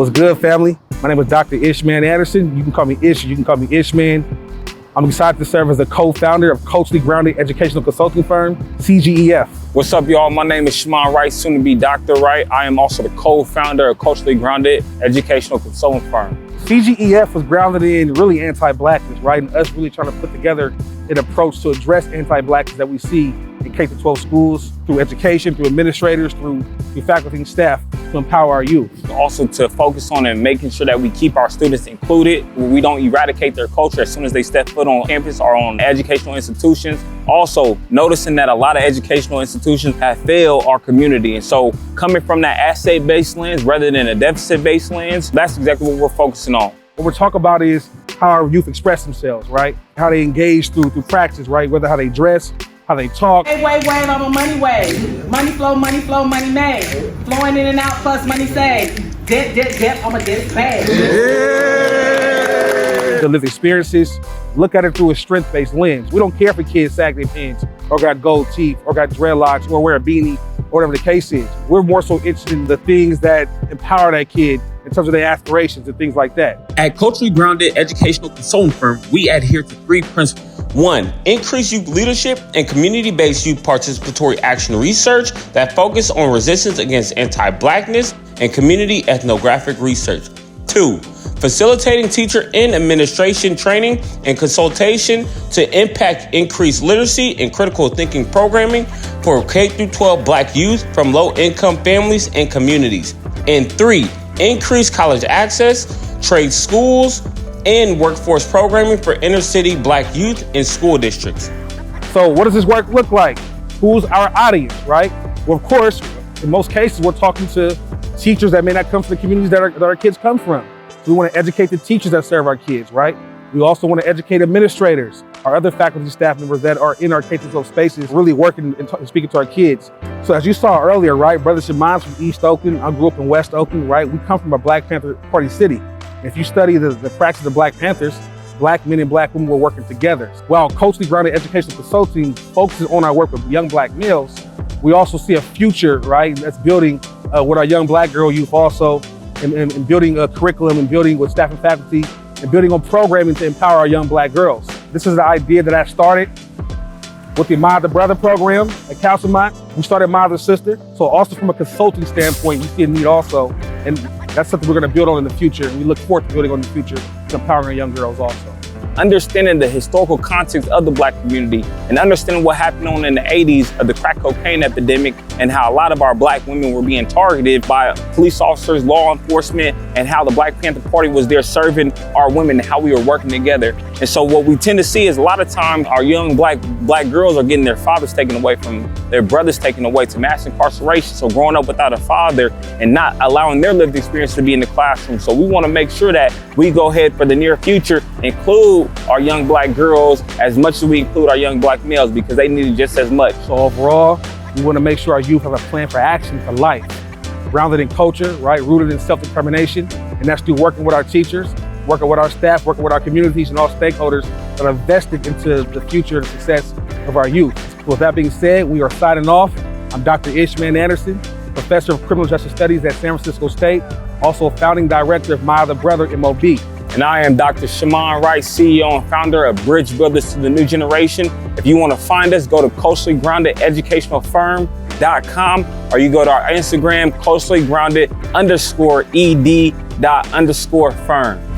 What's good, family? My name is Dr. Ishman Anderson. You can call me Ish, you can call me Ishman. I'm excited to serve as the co-founder of culturally grounded educational consulting firm, CGEF. What's up, y'all? My name is Shamawn Wright, soon to be Dr. Wright. I am also the co-founder of culturally grounded educational consulting firm. CGEF was grounded in really anti-blackness, right? And us really trying to put together an approach to address anti-blackness that we see in K-12 schools, through education, through administrators, through faculty and staff, to empower our youth. Also to focus on and making sure that we keep our students included, we don't eradicate their culture as soon as they step foot on campus or on educational institutions. Also noticing that a lot of educational institutions have failed our community. And so coming from that asset-based lens rather than a deficit-based lens, that's exactly what we're focusing on. What we're talking about is how our youth express themselves, right? How they engage through practice, right? Whether how they dress, how they talk. Wave, I'm a money wave. Money flow, money made. Flowing in and out, plus money saved. Dip, I'm a dip bag. The lived experiences, look at it through a strength-based lens. We don't care if a kid sag their pants or got gold teeth or got dreadlocks or wear a beanie or whatever the case is. We're more so interested in the things that empower that kid in terms of their aspirations and things like that. At Culturally Grounded Educational Consulting Firm, we adhere to 3 principles. 1, increase youth leadership and community-based youth participatory action research that focus on resistance against anti-blackness and community ethnographic research. 2, facilitating teacher and administration training and consultation to impact increased literacy and critical thinking programming for K-12 Black youth from low-income families and communities. And 3, increase college access, trade schools, and workforce programming for inner-city Black youth in school districts. So what does this work look like? Who's our audience, right? Well, of course, in most cases, we're talking to teachers that may not come from the communities that our kids come from. We want to educate the teachers that serve our kids, right? We also want to educate administrators, our other faculty staff members that are in our K-12 spaces, really working and speaking to our kids. So as you saw earlier, right, Brother Shamon's from East Oakland. I grew up in West Oakland, right? We come from a Black Panther Party city. If you study the practice of Black Panthers, Black men and Black women were working together. While culturally grounded educational consulting focuses on our work with young Black males, we also see a future, right, that's building with our young Black girl youth also, and building a curriculum and building with staff and faculty and building on programming to empower our young Black girls. This is the idea that I started with the Mother Brother program at Councilmont. We started Mother Sister. So also from a consulting standpoint, we see a need also. And that's something we're going to build on in the future. And we look forward to building on in the future and empowering our young girls also. Understanding the historical context of the Black community and understanding what happened on in the 80s of the crack cocaine epidemic and how a lot of our Black women were being targeted by police officers, law enforcement, and how the Black Panther Party was there serving our women and how we were working together. And so what we tend to see is a lot of times our young black girls are getting their fathers taken away from their brothers taken away to mass incarceration. So growing up without a father and not allowing their lived experience to be in the classroom. So we want to make sure that we go ahead for the near future, include our young Black girls as much as we include our young Black males because they need it just as much. So overall, we want to make sure our youth have a plan for action for life, grounded in culture, right, rooted in self-determination, and that's through working with our teachers, working with our staff, working with our communities and all stakeholders that are vested into the future and success of our youth. So with that being said, we are signing off. I'm Dr. Ishman Anderson, Professor of Criminal Justice Studies at San Francisco State, also founding director of Mother Brother MOB. And I am Dr. Shamawn Wright, CEO and founder of Bridge Builders to the New Generation. If you want to find us, go to culturally grounded educational firm.com or you go to our Instagram, culturally grounded_ed._firm.